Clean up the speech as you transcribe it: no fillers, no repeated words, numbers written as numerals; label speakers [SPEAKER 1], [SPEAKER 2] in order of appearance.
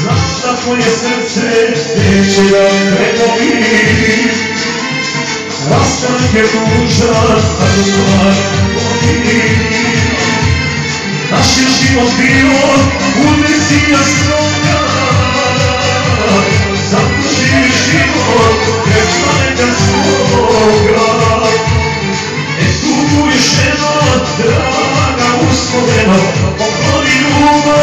[SPEAKER 1] Znam da tvoje srce neće da premovi, rastanak je dužan, a stvar vodi. Naš je život bio ulicija stroga, zato živi život bez pametna svoga. Ne tuguješ ženo, draga uspomeno, pokloni ljubav